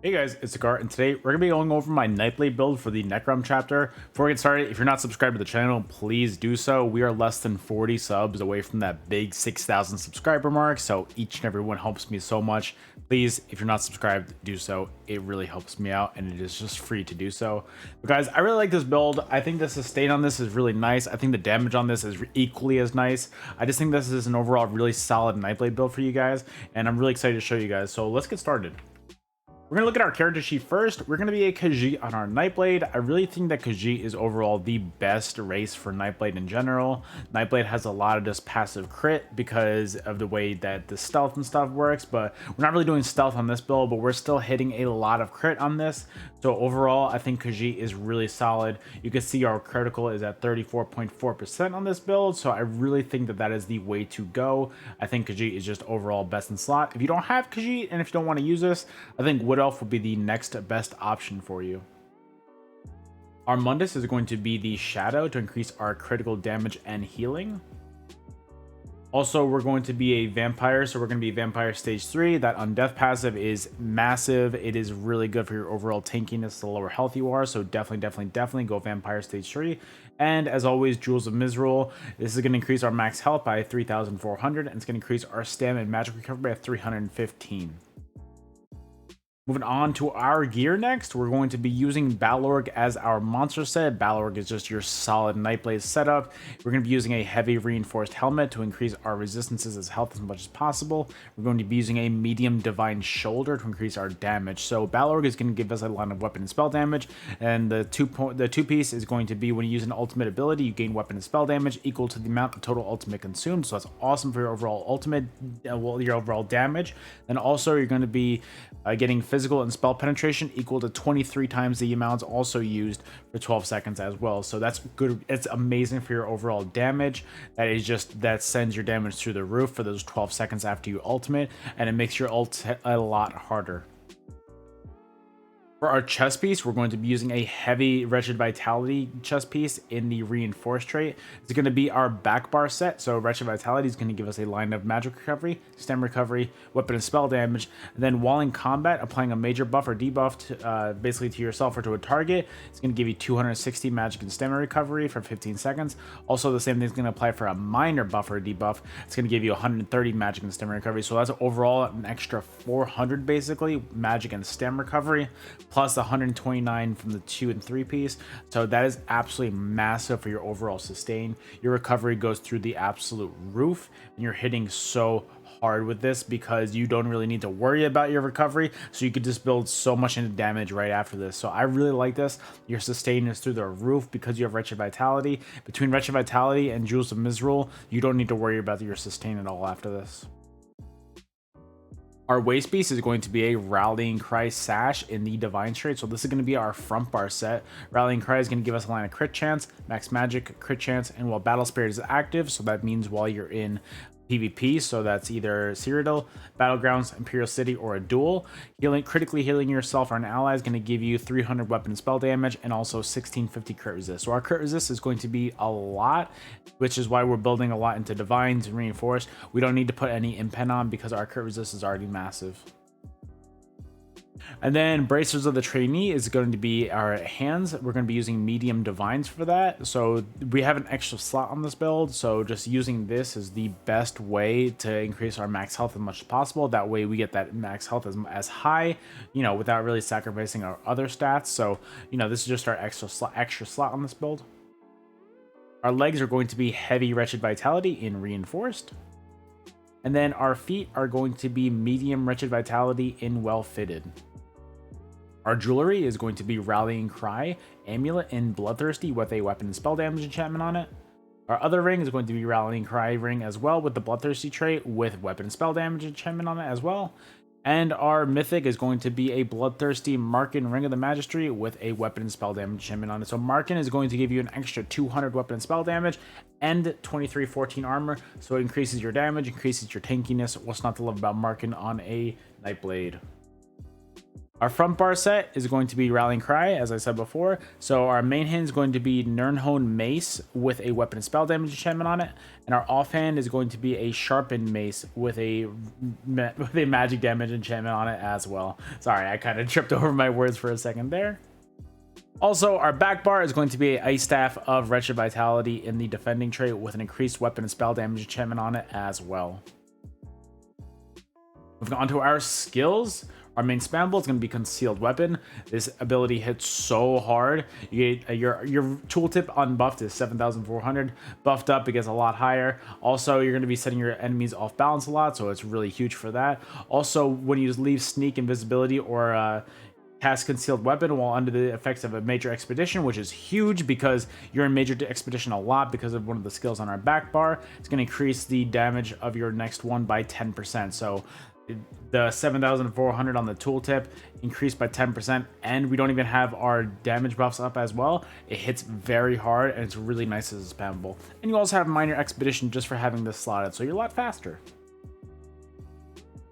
Hey guys, it's Sekaar, and today we're going to be going over my Nightblade build for the Necrom chapter. Before we get started, if you're not subscribed to the channel, please do so. We are less than 40 subs away from that big 6,000 subscriber mark, so each and every one helps me so much. Please, if you're not subscribed, do so. It really helps me out, and it is just free to do so. But guys, I really like this build. I think the sustain on this is really nice. I think the damage on this is equally as nice. I just think this is an overall really solid Nightblade build for you guys, and I'm really excited to show you guys. So let's get started. We're going to look at our character sheet first. We're going to be a Khajiit on our Nightblade. I really think that Khajiit is overall the best race for Nightblade in general. Nightblade has a lot of just passive crit because of the way that the stealth and stuff works, but we're not really doing stealth on this build, but we're still hitting a lot of crit on this. So overall, I think Khajiit is really solid. You can see our critical is at 34.4% on this build, so I really think that that is the way to go. I think Khajiit is just overall best in slot. If you don't have Khajiit and if you don't want to use this, I think Wood Elf will be the next best option for you. Our Mundus is going to be the Shadow to increase our critical damage and healing. Also, we're going to be a Vampire, so we're going to be Vampire Stage 3. That Undeath passive is massive. It is really good for your overall tankiness the lower health you are, so definitely go Vampire Stage 3. And as always, Jewels of Mizrael. This is going to increase our max health by 3,400, and it's going to increase our stamina and magic recovery by 315. Moving on to our gear next, we're going to be using Balorg as our monster set. Balorg is just your solid Nightblade setup. We're going to be using a heavy reinforced helmet to increase our resistances as health as much as possible. We're going to be using a medium divine shoulder to increase our damage. So Balorg is going to give us a line of weapon and spell damage, and the two piece is going to be when you use an ultimate ability, you gain weapon and spell damage equal to the amount of total ultimate consumed. So that's awesome for your overall ultimate, your overall damage. And also you're going to be getting physical and spell penetration equal to 23 times the amounts also used for 12 seconds as well. So that's good. It's amazing for your overall damage. That sends your damage through the roof for those 12 seconds after you ultimate, and it makes your ult a lot harder. For our chest piece, we're going to be using a heavy Wretched Vitality chest piece in the reinforced trait. It's going to be our back bar set. So Wretched Vitality is going to give us a line of magic recovery, stem recovery, weapon and spell damage. And then while in combat, applying a major buff or debuff to, basically to yourself or to a target, it's going to give you 260 magic and stamina recovery for 15 seconds. Also, the same thing is going to apply for a minor buff or debuff. It's going to give you 130 magic and stamina recovery. So that's overall an extra 400 basically magic and stem recovery, plus 129 from the 2 and 3 piece. So that is absolutely massive for your overall sustain. Your recovery goes through the absolute roof, and you're hitting so hard with this because you don't really need to worry about your recovery, so you could just build so much into damage right after this. So I really like this. Your sustain is through the roof because you have Wretched Vitality. Between Wretched Vitality and Jewels of Mizrael, you don't need to worry about your sustain at all after this. Our waist piece is going to be a Rallying Cry Sash in the Divine trait. So this is going to be our front bar set. Rallying Cry is going to give us a line of crit chance, max magic, crit chance, and while Battle Spirit is active, so that means while you're in PvP, so that's either Cyrodiil, Battlegrounds, Imperial City, or a duel, critically healing yourself or an ally is going to give you 300 weapon and spell damage and also 1650 crit resist. So our crit resist is going to be a lot, which is why we're building a lot into Divines and Reinforced. We don't need to put any impen on because our crit resist is already massive. And then Bracers of the Trainee is going to be our hands. We're going to be using medium divines for that. So we have an extra slot on this build. So just using this is the best way to increase our max health as much as possible. That way we get that max health as high, without really sacrificing our other stats. So, this is just our extra slot on this build. Our legs are going to be heavy Wretched Vitality in Reinforced. And then our feet are going to be medium Wretched Vitality in Well Fitted. Our jewelry is going to be Rallying Cry Amulet in Bloodthirsty with a weapon and spell damage enchantment on it. Our other ring is going to be Rallying Cry ring as well with the Bloodthirsty trait with weapon and spell damage enchantment on it as well. And our mythic is going to be a Bloodthirsty Markin Ring of the Magistry with a weapon and spell damage enchantment on it. So Markin is going to give you an extra 200 weapon and spell damage and 2314 armor. So it increases your damage, increases your tankiness. What's not to love about Markin on a Nightblade? Our front bar set is going to be Rallying Cry, as I said before. So our main hand is going to be Nirnhone Mace with a weapon and spell damage enchantment on it. And our offhand is going to be a Sharpened Mace with a magic damage enchantment on it as well. Sorry, I kind of tripped over my words for a second there. Also, our back bar is going to be an Ice Staff of Wretched Vitality in the defending trait with an increased weapon and spell damage enchantment on it as well. Moving on to our skills. Our main spammable is going to be Concealed Weapon. This ability hits so hard. You get, your tooltip unbuffed is 7,400. Buffed up, it gets a lot higher. Also, you're going to be setting your enemies off balance a lot, so it's really huge for that. Also, when you leave Sneak, Invisibility, or cast Concealed Weapon while under the effects of a Major Expedition, which is huge because you're in Major Expedition a lot because of one of the skills on our back bar. It's going to increase the damage of your next one by 10%. So the 7,400 on the tooltip increased by 10%, and we don't even have our damage buffs up as well. It hits very hard, and it's really nice as a spammable. And you also have Minor Expedition just for having this slotted, so you're a lot faster.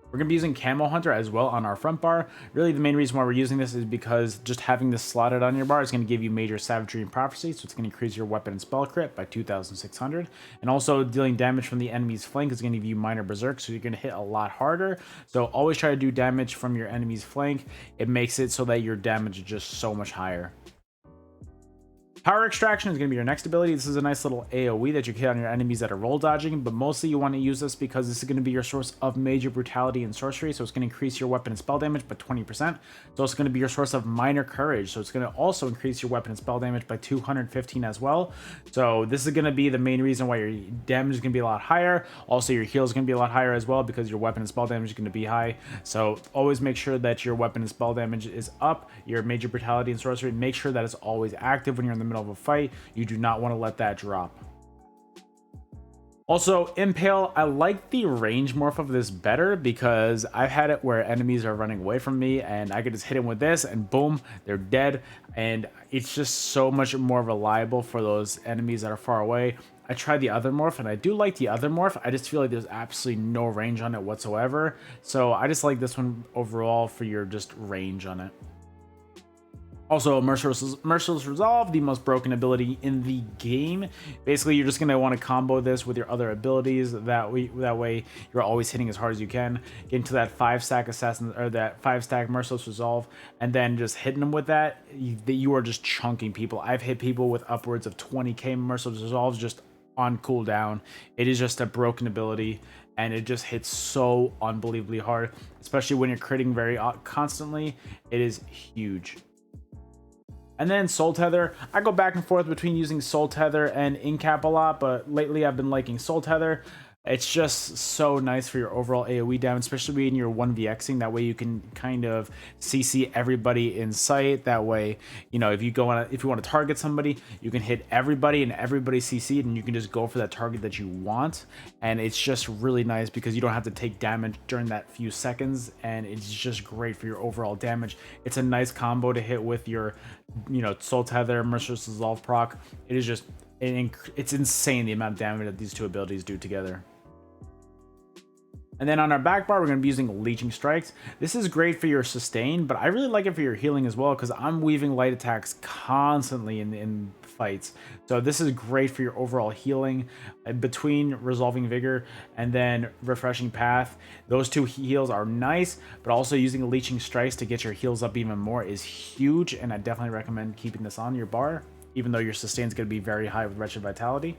We're going to be using Camo Hunter as well on our front bar. Really, the main reason why we're using this is because just having this slotted on your bar is going to give you Major Savagery and Prophecy, so it's going to increase your weapon and spell crit by 2,600. And also, dealing damage from the enemy's flank is going to give you Minor Berserk, so you're going to hit a lot harder. So always try to do damage from your enemy's flank. It makes it so that your damage is just so much higher. Power Extraction is going to be your next ability. This is a nice little AoE that you hit on your enemies that are roll dodging, but mostly you want to use this because this is going to be your source of Major Brutality and Sorcery, so it's going to increase your weapon and spell damage by 20%. So it's going to be your source of Minor Courage, so it's going to also increase your weapon and spell damage by 215 as well. So this is going to be the main reason why your damage is going to be a lot higher. Also, your heal is going to be a lot higher as well because your weapon and spell damage is going to be high. So always make sure that your weapon and spell damage is up. Your Major Brutality and Sorcery, make sure that it's always active when you're in the middle of a fight. You do not want to let that drop. Also, Impale, I like the range morph of this better because I've had it where enemies are running away from me and I could just hit them with this and boom, they're dead. And it's just so much more reliable for those enemies that are far away. I tried the other morph and I do like the other morph. I just feel like there's absolutely no range on it whatsoever. So I just like this one overall for your just range on it. Also, Merciless Resolve, the most broken ability in the game. Basically, you're just going to want to combo this with your other abilities. That way, you're always hitting as hard as you can. Get into that 5-stack assassin or that 5-stack Merciless Resolve, and then just hitting them with that. You are just chunking people. I've hit people with upwards of 20k Merciless Resolves just on cooldown. It is just a broken ability, and it just hits so unbelievably hard, especially when you're critting very constantly. It is huge. And then Soul Tether. I go back and forth between using Soul Tether and Incap a lot, but lately I've been liking Soul Tether. It's just so nice for your overall AoE damage, especially when you're 1vxing. That way you can kind of CC everybody in sight. That way, you know, if you want to target somebody, you can hit everybody and everybody CC'd, and you can just go for that target that you want. And it's just really nice because you don't have to take damage during that few seconds, and it's just great for your overall damage. It's a nice combo to hit with your, you know, Soul Tether, Merciless Resolve proc. It is just, it's insane the amount of damage that these two abilities do together. And then on our back bar, we're going to be using Leeching Strikes. This is great for your sustain, but I really like it for your healing as well because I'm weaving light attacks constantly in fights. So this is great for your overall healing between Resolving Vigor and then Refreshing Path. Those two heals are nice, but also using Leeching Strikes to get your heals up even more is huge, and I definitely recommend keeping this on your bar, even though your sustain is going to be very high with Wretched Vitality.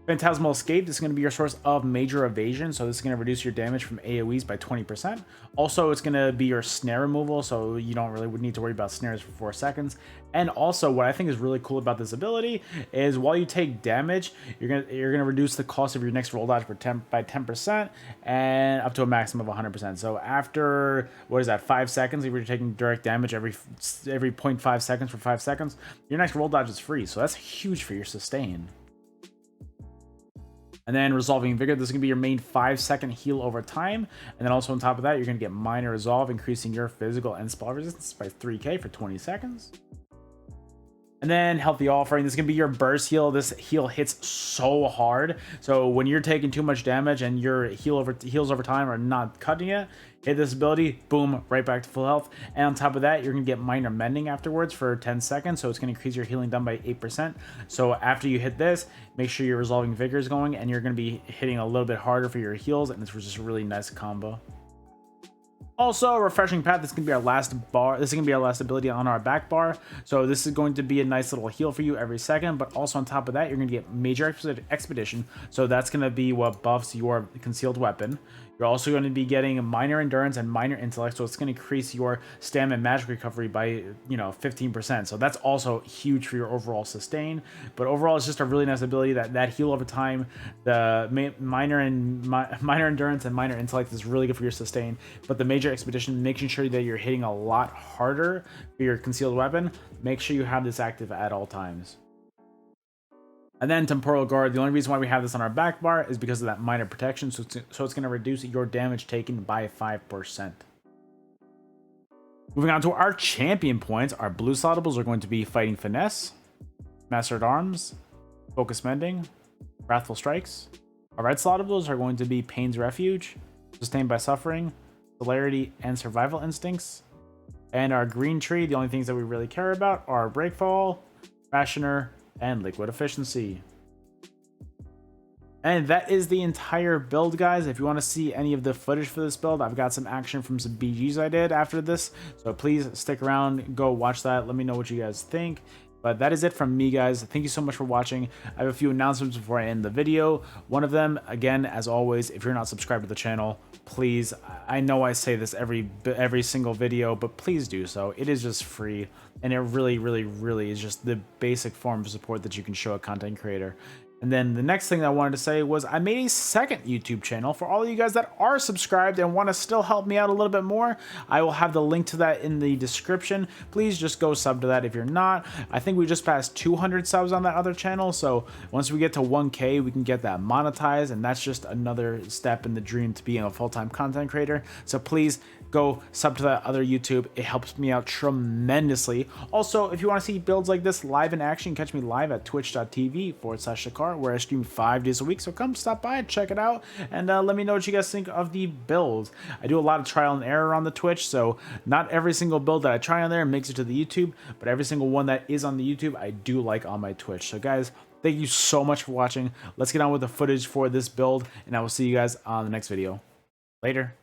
Phantasmal Escape, this is going to be your source of Major Evasion, so this is going to reduce your damage from AoEs by 20%. Also, it's going to be your snare removal, so you don't really need to worry about snares for 4 seconds. And also, what I think is really cool about this ability is while you take damage, you're gonna reduce the cost of your next roll dodge by 10% and up to a maximum of 100%. So after, what is that, 5 seconds, if you're taking direct damage every 0.5 seconds for 5 seconds, your next roll dodge is free, so that's huge for your sustain. And then Resolving Vigor, this is going to be your main 5-second heal over time. And then also on top of that, you're going to get Minor Resolve, increasing your physical and spell resistance by 3k for 20 seconds. And then Healthy Offering, this is going to be your burst heal. This heal hits so hard. So when you're taking too much damage and your heals over time are not cutting it, hit this ability, boom, right back to full health. And on top of that, you're going to get Minor Mending afterwards for 10 seconds. So it's going to increase your healing done by 8%. So after you hit this, make sure your Resolving Vigor is going, and you're going to be hitting a little bit harder for your heals. And it's just a really nice combo. Also, Refreshing Path, this is going to be our last bar. This is going to be our last ability on our back bar. So this is going to be a nice little heal for you every second. But also on top of that, you're going to get Major Expedition. So that's going to be what buffs your concealed weapon. You're also going to be getting Minor Endurance and Minor Intellect. So it's going to increase your stamina and magic recovery by, 15%. So that's also huge for your overall sustain. But overall, it's just a really nice ability that heal over time. The Minor Endurance and Minor Intellect is really good for your sustain. But the Major Expedition, making sure that you're hitting a lot harder for your concealed weapon, make sure you have this active at all times. And then Temporal Guard, the only reason why we have this on our back bar is because of that minor protection, so it's going to reduce your damage taken by 5%. Moving on to our champion points, our blue slotables are going to be Fighting Finesse, Master at Arms, Focus Mending, Wrathful Strikes. Our red slotables are going to be Pain's Refuge, Sustained by Suffering, Celerity, and Survival Instincts. And our green tree, the only things that we really care about are Breakfall, Rationer, and Liquid Efficiency. And that is the entire build, guys. If you want to see any of the footage for this build, I've got some action from some BGs I did after this, so please stick around, go watch that, let me know what you guys think. But that is it from me, guys. Thank you so much for watching. I have a few announcements before I end the video. One of them, again, as always, if you're not subscribed to the channel, please, I know I say this every single video, but please do so. It is just free, and it really, really, really is just the basic form of support that you can show a content creator. And then the next thing that I wanted to say was I made a second YouTube channel for all of you guys that are subscribed and want to still help me out a little bit more. I will have the link to that in the description. Please just go sub to that if you're not. I think we just passed 200 subs on that other channel, so once we get to 1K, we can get that monetized, and that's just another step in the dream to being a full-time content creator. So please go sub to that other YouTube. It helps me out tremendously. Also, if you want to see builds like this live in action, you can catch me live at twitch.tv/Sekaar, where I stream 5 days a week. So come stop by and check it out, and let me know what you guys think of the build. I do a lot of trial and error on the Twitch, so not every single build that I try on there makes it to the YouTube, but every single one that is on the YouTube, I do like on my Twitch. So guys, thank you so much for watching. Let's get on with the footage for this build, and I will see you guys on the next video. Later.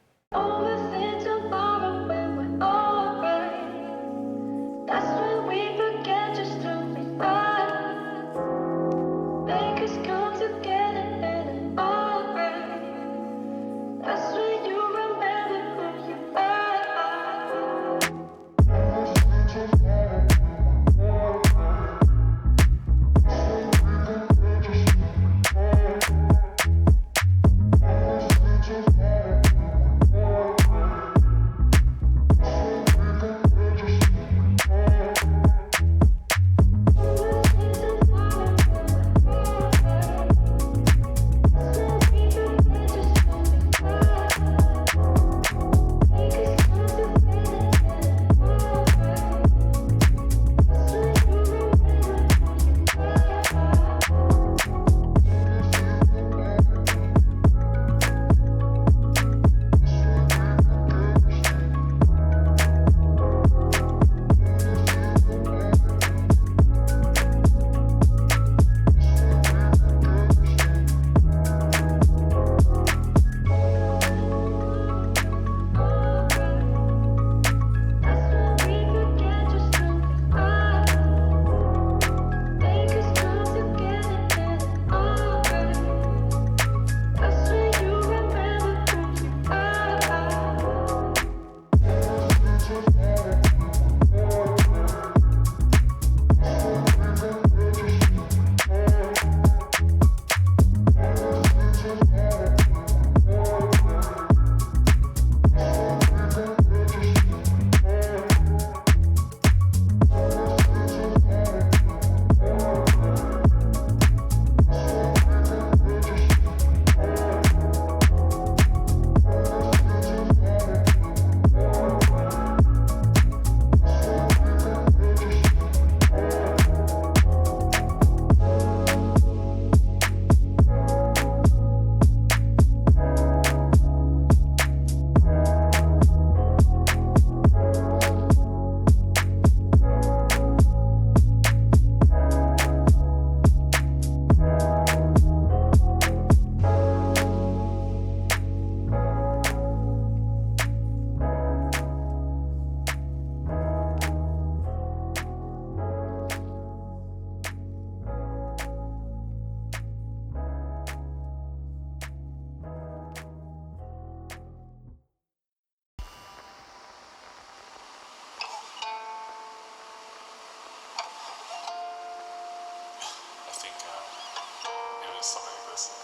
something like this.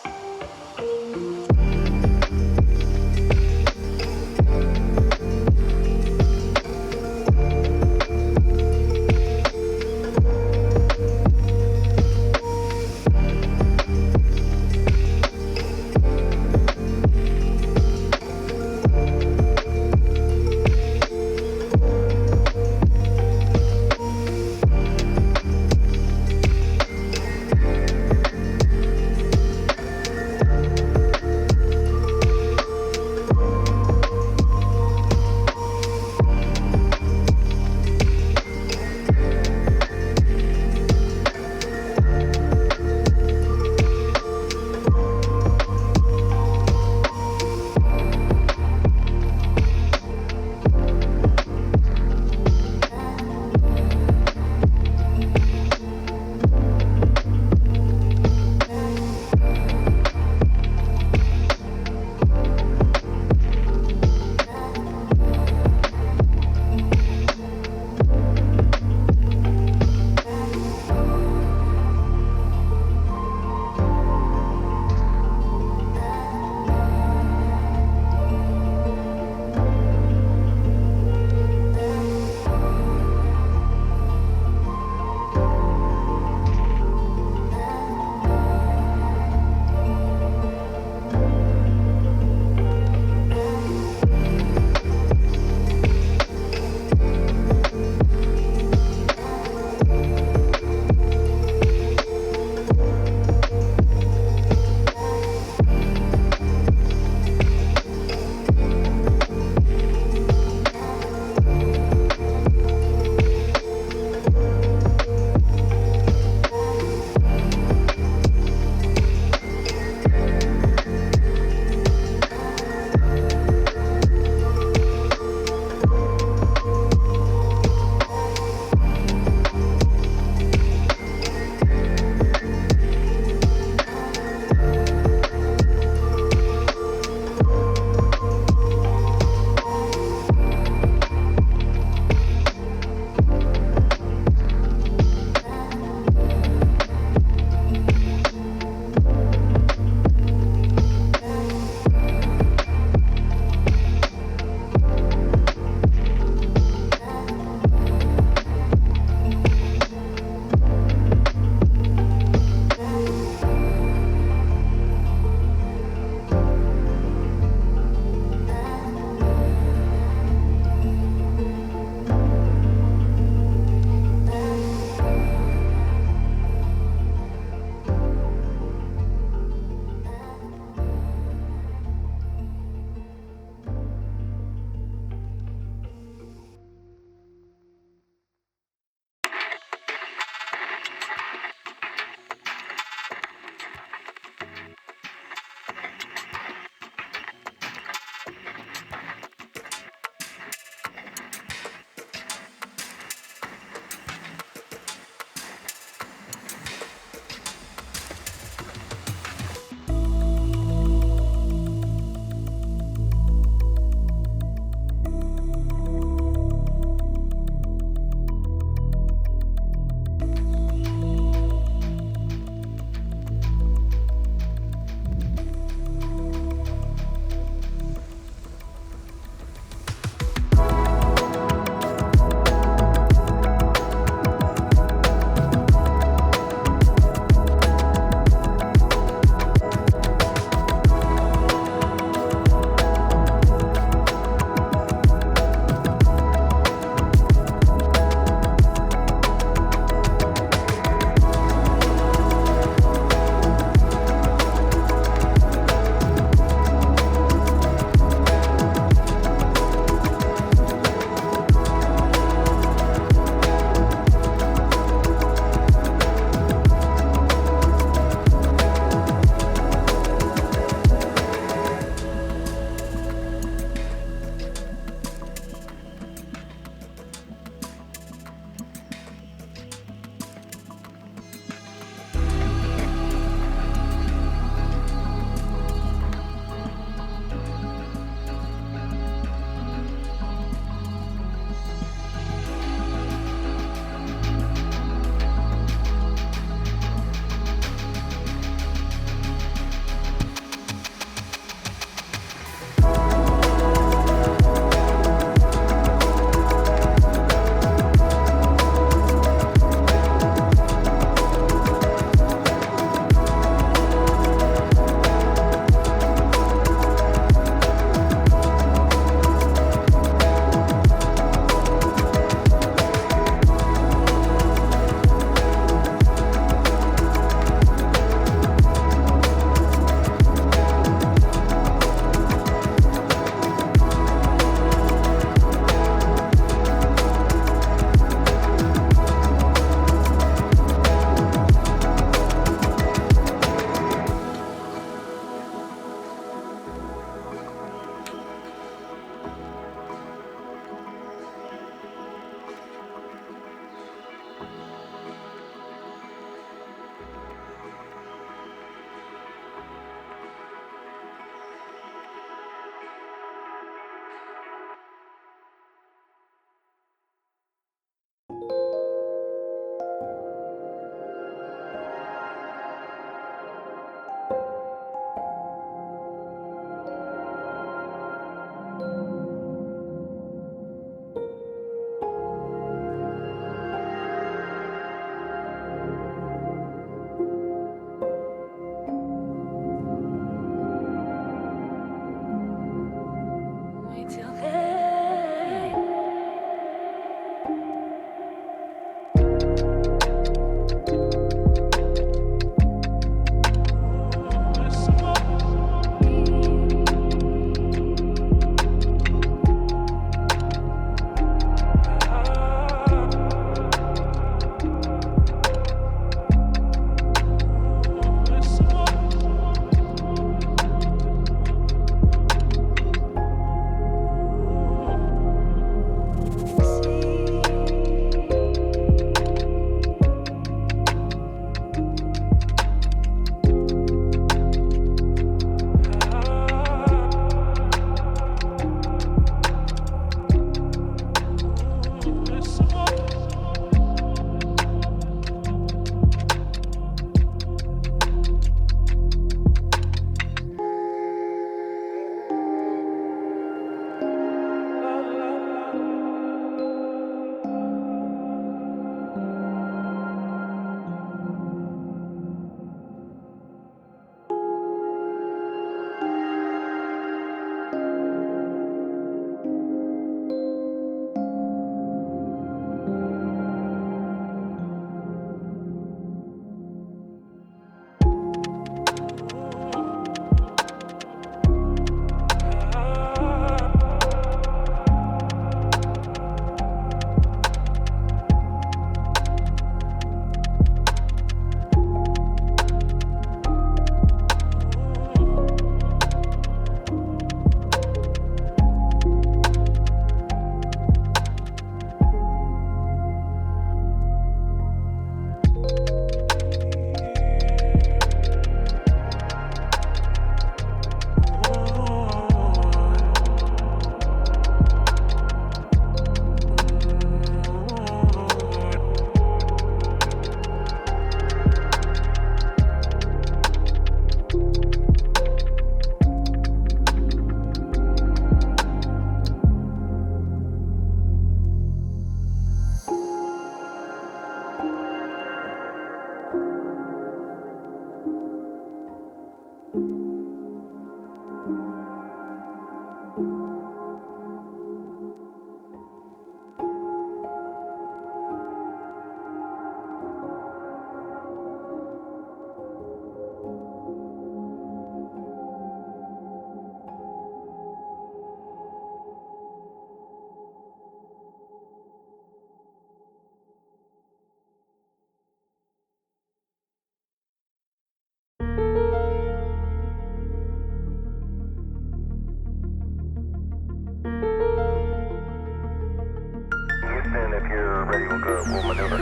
If you're ready, we'll maneuver.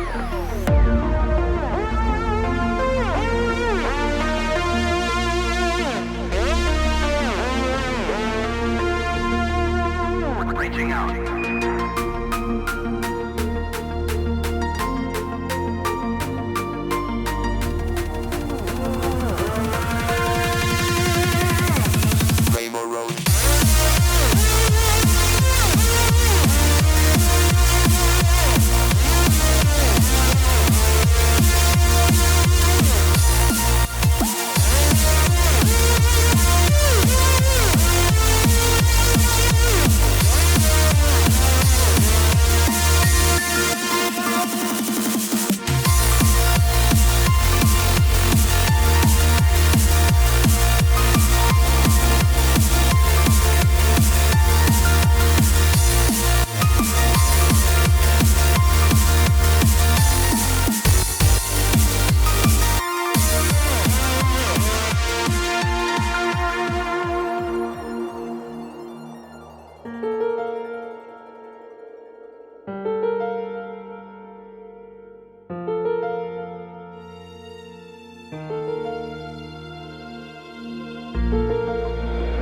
Reaching out. Rainbow Road.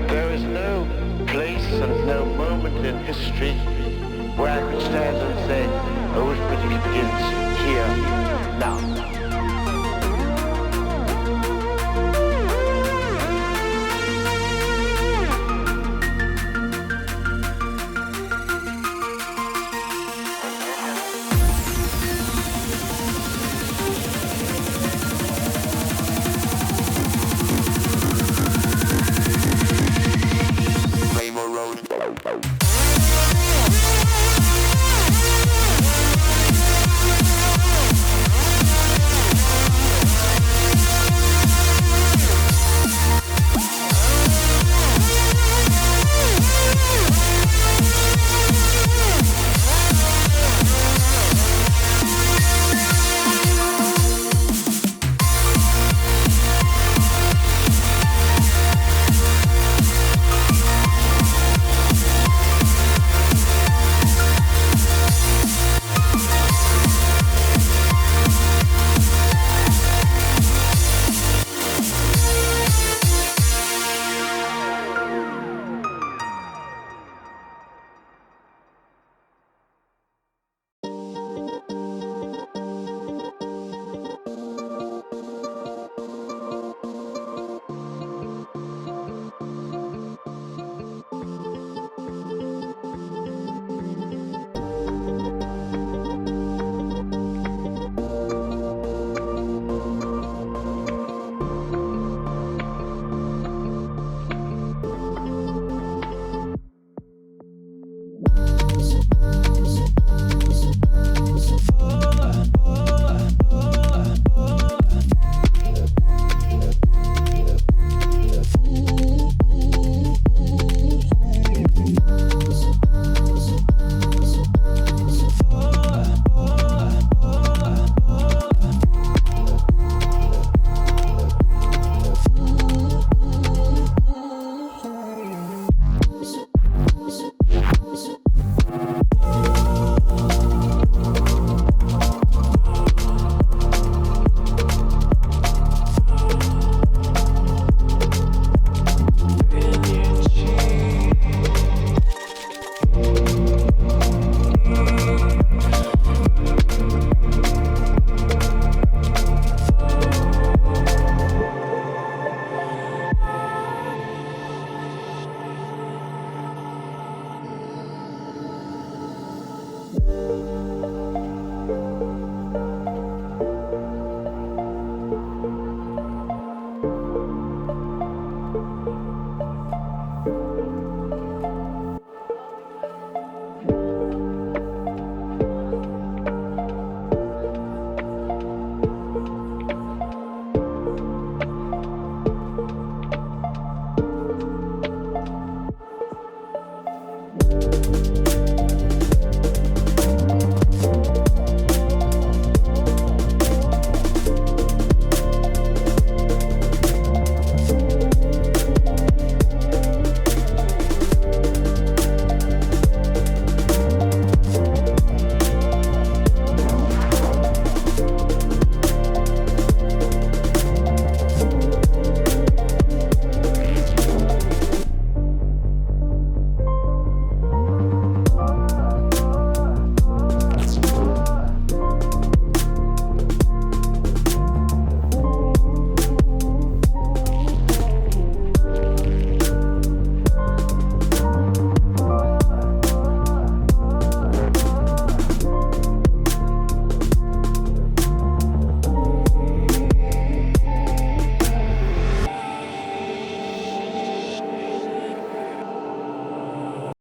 There is no place and no moment in history where I could stand and say, oh, it begins here, now.